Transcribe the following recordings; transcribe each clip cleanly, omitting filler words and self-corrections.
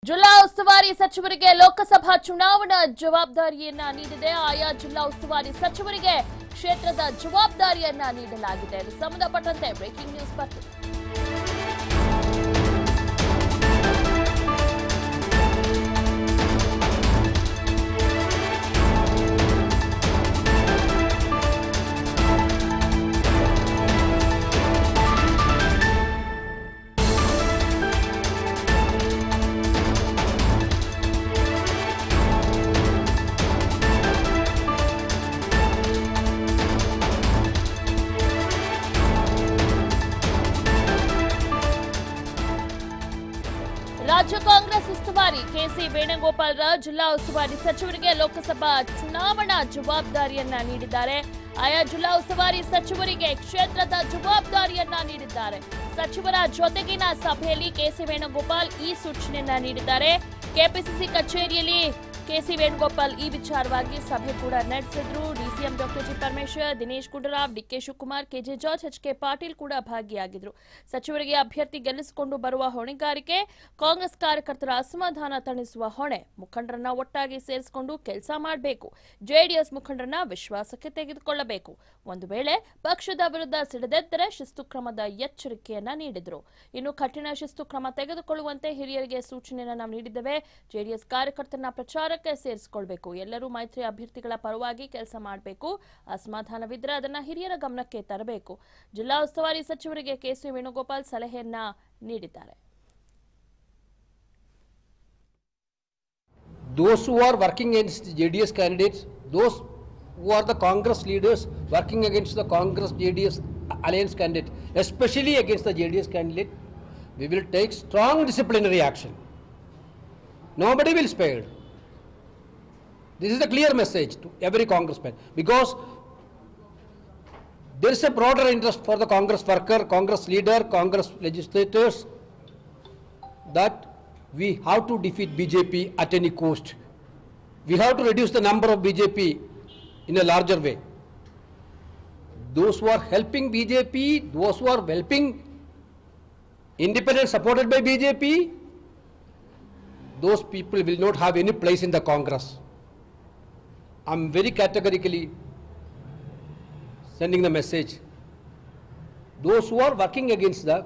ಜಿಲ್ಲಾ ಉಸ್ತುವಾರಿ ಸಚಿವರಿಗೆ ಲೋಕಸಭಾ ಚುನಾವಣಾ ಜವಾಬ್ದಾರಿಯನ್ನ ನೀಡಿದೆ. ಆಯಾ ಜಿಲ್ಲಾ ಉಸ್ತುವಾರಿ ಸಚಿವರಿಗೆ ಕ್ಷೇತ್ರದ ಜವಾಬ್ದಾರಿಯನ್ನ ನೀಡಲಾಗಿದೆ. ಇದಕ್ಕೆ ಸಂಬಂಧಪಟ್ಟಂತೆ ಬ್ರೇಕಿಂಗ್ ನ್ಯೂಸ್ ಬರ್ತಿದೆ. ರಾಜ್ಯ ಕಾಂಗ್ರೆಸ್ ಉಸ್ತುವಾರಿ ಕೆಸಿ ವೇಣುಗೋಪಾಲ್ ಜಿಲ್ಲಾ ಉಸ್ತುವಾರಿ ಸಚಿವರಿಗೆ ಲೋಕಸಭಾ ಚುನಾವಣಾ ಜವಾಬ್ದಾರಿಯನ್ನ ನೀಡಿದ್ದಾರೆ. ಆಯಾ ಜಿಲ್ಲಾ ಉಸ್ತುವಾರಿ ಸಚಿವರಿಗೆ ಕ್ಷೇತ್ರದ ಜವಾಬ್ದಾರಿಯನ್ನ ನೀಡಿದ್ದಾರೆ. ಸಚಿವರ ಜೊತೆಗಿನ ಸಭೆಯಲ್ಲಿ ಕೆಸಿ ವೇಣುಗೋಪಾಲ್ ಈ ಸೂಚನೆಯನ್ನ ನೀಡಿದ್ದಾರೆ. ಕೆಪಿಸಿಸಿ ಕಚೇರಿಯಲ್ಲಿ ಕೆಸಿ ವೇಣುಗೋಪಾಲ್ ಈ ವಿಚಾರವಾಗಿ ಸಭೆ ಕೂಡ ನಡೆಸಿದ್ರು. DCM doctor G Parameshwar, Dinesh Gundu Rao, DK Shivakumar, K J George, HK Patil ಕೂಡ ಭಾಗಿಯಾಗಿದ್ರು. ಸಚಿವರಿಗೆ ಅಭ್ಯರ್ಥಿ ಗೆಲ್ಲಿಸಿಕೊಂಡು ಬರುವ ಹೊಣೆಗಾರಿಕೆ, ಕಾಂಗ್ರೆಸ್ ಕಾರ್ಯಕರ್ತರ ಅಸಮಾಧಾನ ತಣಿಸುವ ಹೊಣೆ, ಮುಖಂಡರನ್ನ ಒಟ್ಟಾಗಿ ಸೇರಿಸಿಕೊಂಡು ಕೆಲಸ ಮಾಡಬೇಕು, ಜೆಡಿಎಸ್ ಮುಖಂಡರನ್ನ ವಿಶ್ವಾಸಕ್ಕೆ ತೆಗೆದುಕೊಳ್ಳಬೇಕು, ಒಂದು ವೇಳೆ ಪಕ್ಷದ ವಿರುದ್ಧ ಸಿಡಿದೆದ್ದರೆ ಶಿಸ್ತು ಕ್ರಮದ ಎಚ್ಚರಿಕೆಯನ್ನ ನೀಡಿದ್ರು. ಇನ್ನು ಕಠಿಣ ಶಿಸ್ತು ಕ್ರಮ ತೆಗೆದುಕೊಳ್ಳುವಂತೆ ಹಿರಿಯರಿಗೆ ಸೂಚನೆಯನ್ನ ನಾವು ನೀಡಿದ್ದೇವೆ. ಜೆಡಿಎಸ್ ಕಾರ್ಯಕರ್ತರನ್ನ ಪ್ರಚಾರ ಸೇರಿಸಿಕೊಳ್ಳಬೇಕು, ಎಲ್ಲರೂ ಮೈತ್ರಿ ಅಭ್ಯರ್ಥಿಗಳ ಪರವಾಗಿ ಕೆಲಸ ಮಾಡಬೇಕು, ಅಸಮಾಧಾನವಿದ್ದರೆ ಅದನ್ನ ಹಿರಿಯರ ಗಮನಕ್ಕೆ ತರಬೇಕು. ಜಿಲ್ಲಾ ಉಸ್ತುವಾರಿ ಸಚಿವರಿಗೆ ಕೆಸಿ ವೇಣುಗೋಪಾಲ್ ಸಲಹೆಯನ್ನ ನೀಡಿದ್ದಾರೆ. Those who are working against the JDS candidates, those who are the Congress leaders working against the Congress JDS alliance candidate, especially against the JDS candidate, we will take strong disciplinary action. Nobody will spare. This is a clear message to every congressman, because there is a broader interest for the Congress worker, Congress leader, Congress legislators, that we have to defeat BJP at any cost. We have to reduce the number of BJP in a larger way. Those who are helping BJP, those who are helping independents supported by BJP, those people will not have any place in the Congress. I'm very categorically sending the message. Those who are working against the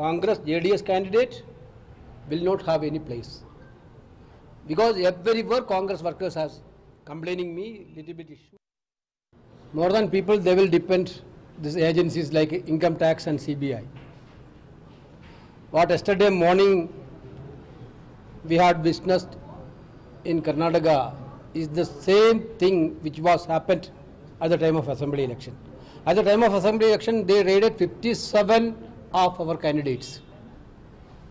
Congress JDS candidate will not have any place. Because everywhere Congress workers are complaining me little bit issue. More than people, they will depend these agencies like income tax and CBI. What yesterday morning we had witnessed in Karnataka is the same thing which was happened at the time of assembly election. At the time of assembly election, they raided 57 of our candidates.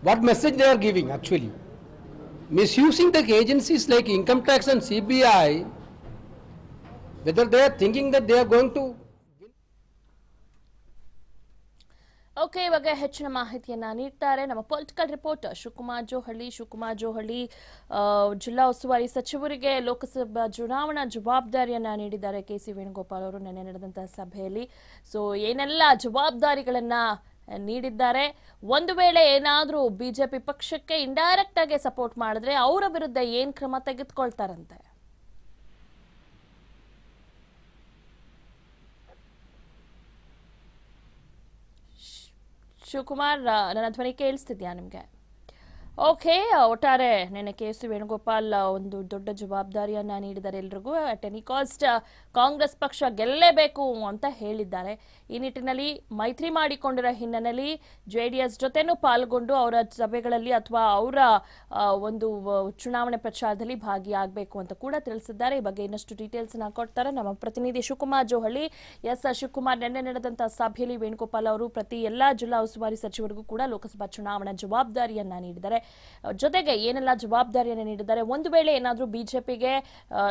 What message they are giving actually? Misusing the agencies like income tax and CBI, whether they are thinking that they are going to okay, ಇವಾಗ ಹೆಚ್ಚಿನ ಮಾಹಿತಿಯನ್ನ ನೀಡ್ತಾರೆ ನಮ್ಮ political reporter Shivakumar Johalli. ಜಿಲ್ಲಾ ಉಸ್ತುವಾರಿ ಸಚಿವರಿಗೆ ಲೋಕಸಭಾ ಚುನಾವಣಾ ಜವಾಬ್ದಾರಿಯನ್ನ ನೀಡಿದ್ದಾರೆ ಕೆಸಿ ವೇಣುಗೋಪಾಲ್ ಅವರು ನಿನ್ನೆ ನಡೆದಂತಹ ಸಭೆಯಲ್ಲಿ. ಸೊ ಏನೆಲ್ಲ ಜವಾಬ್ದಾರಿಗಳನ್ನ ನೀಡಿದ್ದಾರೆ, ಒಂದು ವೇಳೆ ಏನಾದ್ರೂ ಬಿಜೆಪಿ ಪಕ್ಷಕ್ಕೆ ಇಂಡೈರೆಕ್ಟ್ ಆಗಿ ಸಪೋರ್ಟ್ ಮಾಡಿದ್ರೆ ಅವರ ವಿರುದ್ಧ ಏನ್ ಕ್ರಮ ತೆಗೆದುಕೊಳ್ತಾರಂತೆ? ಶಿವಕುಮಾರ್, ನನ್ನ ಧ್ವನಿ ಕೇಳಿಸ್ತಿದ್ಯಾ ನಿಮ್ಗೆ? ಓಕೆ, ಒಟ್ಟಾರೆ ನಿನ್ನೆ ಕೆಸಿ ವೇಣುಗೋಪಾಲ್ ಒಂದು ದೊಡ್ಡ ಜವಾಬ್ದಾರಿಯನ್ನ ನೀಡಿದ್ದಾರೆ ಎಲ್ರಿಗೂ. ಅಟ್ ಎನಿ ಕಾಸ್ಟ್ ಕಾಂಗ್ರೆಸ್ ಪಕ್ಷ ಗೆಲ್ಲೇಬೇಕು ಅಂತ ಹೇಳಿದ್ದಾರೆ. ಈ ನಿಟ್ಟಿನಲ್ಲಿ ಮೈತ್ರಿ ಮಾಡಿಕೊಂಡಿರೋ ಹಿನ್ನೆಲೆಯಲ್ಲಿ ಜೆಡಿಎಸ್ ಜೊತೆನೂ ಪಾಲ್ಗೊಂಡು ಅವರ ಸಭೆಗಳಲ್ಲಿ ಅಥವಾ ಅವರ ಒಂದು ಚುನಾವಣೆ ಪ್ರಚಾರದಲ್ಲಿ ಭಾಗಿಯಾಗಬೇಕು ಅಂತ ಕೂಡ ತಿಳಿಸಿದ್ದಾರೆ. ಈ ಬಗ್ಗೆ ಇನ್ನಷ್ಟು ಡೀಟೇಲ್ಸ್ ಕೊಡ್ತಾರೆ ನಮ್ಮ ಪ್ರತಿನಿಧಿ ಶಿವಕುಮಾರ್ ಜೋಹಳ್ಳಿ. ಶಿವಕುಮಾರ್, ನಿನ್ನೆ ನಡೆದಂತಹ ಸಭೆಯಲ್ಲಿ ವೇಣುಗೋಪಾಲ್ ಅವರು ಪ್ರತಿ ಎಲ್ಲಾ ಜಿಲ್ಲಾ ಉಸ್ತುವಾರಿ ಸಚಿವರಿಗೂ ಕೂಡ ಲೋಕಸಭಾ ಚುನಾವಣಾ ಜವಾಬ್ದಾರಿಯನ್ನ ನೀಡಿದ್ದಾರೆ. ಜೊತೆಗೆ ಏನೆಲ್ಲ ಜವಾಬ್ದಾರಿಯನ್ನು ನೀಡಿದ್ದಾರೆ, ಒಂದು ವೇಳೆ ಏನಾದ್ರೂ ಬಿಜೆಪಿಗೆ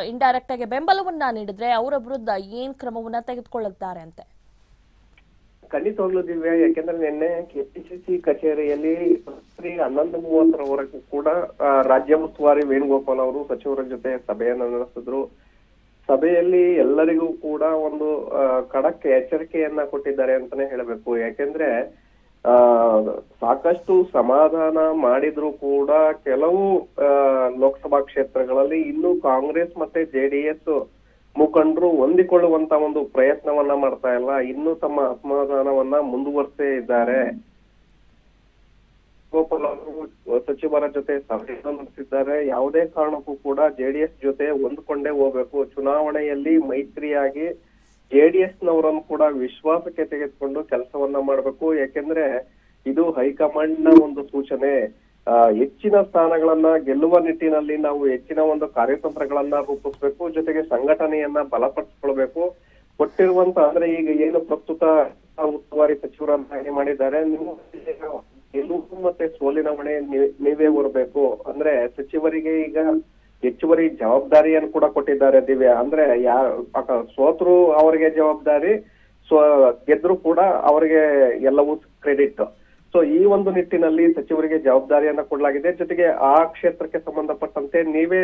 ಇಂಡೈರೆಕ್ಟ್ ಆಗಿ ಬೆಂಬಲವನ್ನ ನೀಡಿದ್ರೆ ಅವರ ವಿರುದ್ಧ ಏನ್ ಕ್ರಮವನ್ನ ತೆಗೆದುಕೊಳ್ಳುತ್ತಾರೆ ಅಂತೆ? ಖಂಡಿತವಾಗ್ಲೂ ದಿವ್ಯ, ಯಾಕೆಂದ್ರೆ ನಿನ್ನೆ ಕೆಪಿಸಿಸಿ ಕಚೇರಿಯಲ್ಲಿ 11:30 ಕೂಡ ರಾಜ್ಯ ಉಸ್ತುವಾರಿ ವೇಣುಗೋಪಾಲ್ ಅವರು ಸಚಿವರ ಜೊತೆ ಸಭೆಯನ್ನ ನಡೆಸಿದ್ರು. ಸಭೆಯಲ್ಲಿ ಎಲ್ಲರಿಗೂ ಕೂಡ ಒಂದು ಖಡಕ್ ಎಚ್ಚರಿಕೆಯನ್ನ ಕೊಟ್ಟಿದ್ದಾರೆ ಅಂತಾನೆ ಹೇಳಬೇಕು. ಯಾಕೆಂದ್ರೆ ಸಾಕಷ್ಟು ಸಮಾಧಾನ ಮಾಡಿದ್ರು ಕೂಡ ಕೆಲವು ಲೋಕಸಭಾ ಕ್ಷೇತ್ರಗಳಲ್ಲಿ ಇನ್ನೂ ಕಾಂಗ್ರೆಸ್ ಮತ್ತೆ ಜೆಡಿಎಸ್ ಮುಖಂಡರು ಹೊಂದಿಕೊಳ್ಳುವಂತ ಒಂದು ಪ್ರಯತ್ನವನ್ನ ಮಾಡ್ತಾ ಇಲ್ಲ, ಇನ್ನೂ ತಮ್ಮ ಅಸಮಾಧಾನವನ್ನ ಮುಂದುವರಿಸೇ ಇದ್ದಾರೆ. ಗೋಪಾಲ್ ಅವರು ಸಚಿವರ ಜೊತೆ ಸಭೆಯನ್ನು ನಡೆಸಿದ್ದಾರೆ. ಯಾವುದೇ ಕಾರಣಕ್ಕೂ ಕೂಡ ಜೆಡಿಎಸ್ ಜೊತೆ ಹೊಂದ್ಕೊಂಡೇ ಹೋಗ್ಬೇಕು, ಚುನಾವಣೆಯಲ್ಲಿ ಮೈತ್ರಿಯಾಗಿ ಜೆಡಿಎಸ್ ನವರನ್ನು ಕೂಡ ವಿಶ್ವಾಸಕ್ಕೆ ತೆಗೆದುಕೊಂಡು ಕೆಲಸವನ್ನ ಮಾಡ್ಬೇಕು. ಯಾಕೆಂದ್ರೆ ಇದು ಹೈಕಮಾಂಡ್ ನ ಒಂದು ಸೂಚನೆ. ಹೆಚ್ಚಿನ ಸ್ಥಾನಗಳನ್ನ ಗೆಲ್ಲುವ ನಿಟ್ಟಿನಲ್ಲಿ ನಾವು ಹೆಚ್ಚಿನ ಒಂದು ಕಾರ್ಯತಂತ್ರಗಳನ್ನ ರೂಪಿಸ್ಬೇಕು, ಜೊತೆಗೆ ಸಂಘಟನೆಯನ್ನ ಬಲಪಡಿಸ್ಕೊಳ್ಬೇಕು. ಕೊಟ್ಟಿರುವಂತ ಅಂದ್ರೆ ಈಗ ಏನು ಪ್ರಸ್ತುತ ಉಸ್ತುವಾರಿ ಸಚಿವರನ್ನಾಗಿ ಮಾಡಿದ್ದಾರೆ, ನೀವು ಗೆಲುವು ಮತ್ತೆ ಸೋಲಿನ ಹೊಣೆ ನೀವೇ ಹೊರಬೇಕು. ಅಂದ್ರೆ ಸಚಿವರಿಗೆ ಈಗ ಹೆಚ್ಚುವರಿ ಜವಾಬ್ದಾರಿಯನ್ನು ಕೂಡ ಕೊಟ್ಟಿದ್ದಾರೆ ದಿವ್ಯಾ. ಅಂದ್ರೆ ಸೋತರು ಅವರಿಗೆ ಜವಾಬ್ದಾರಿ, ಗೆದ್ರು ಕೂಡ ಅವರಿಗೆ ಎಲ್ಲವೂ ಕ್ರೆಡಿಟ್. ಸೊ ಈ ಒಂದು ನಿಟ್ಟಿನಲ್ಲಿ ಸಚಿವರಿಗೆ ಜವಾಬ್ದಾರಿಯನ್ನ ಕೊಡಲಾಗಿದೆ. ಜೊತೆಗೆ ಆ ಕ್ಷೇತ್ರಕ್ಕೆ ಸಂಬಂಧಪಟ್ಟಂತೆ ನೀವೇ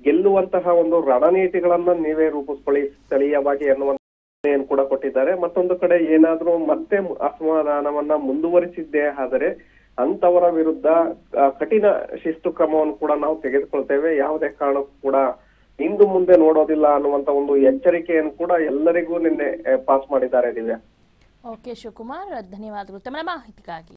ಗೆಲ್ಲುವಂತಹ ಒಂದು ರಣನೀತಿಗಳನ್ನ ನೀವೇ ರೂಪಿಸ್ಕೊಳ್ಳಿ ಸ್ಥಳೀಯವಾಗಿ ಎನ್ನುವಂತ ಕೂಡ ಕೊಟ್ಟಿದ್ದಾರೆ. ಮತ್ತೊಂದು ಕಡೆ ಏನಾದ್ರೂ ಮತ್ತೆ ಅಸಮಾಧಾನವನ್ನ ಮುಂದುವರಿಸಿದ್ದೇ ಆದರೆ ಅಂತವರ ವಿರುದ್ಧ ಕಠಿಣ ಶಿಸ್ತು ಕ್ರಮವನ್ನು ಕೂಡ ನಾವು ತೆಗೆದುಕೊಳ್ತೇವೆ, ಯಾವುದೇ ಕಾರಣಕ್ಕೂ ಕೂಡ ಇಂದು ಮುಂದೆ ನೋಡೋದಿಲ್ಲ ಅನ್ನುವಂತ ಒಂದು ಎಚ್ಚರಿಕೆಯನ್ನು ಕೂಡ ಎಲ್ಲರಿಗೂ ನಿನ್ನೆ ಪಾಸ್ ಮಾಡಿದ್ದಾರೆ ದಿವ್ಯಾ. ಓಕೆ ಶಿವಕುಮಾರ್, ಧನ್ಯವಾದಗಳು ತಮ್ಮ ಮಾಹಿತಿಗಾಗಿ.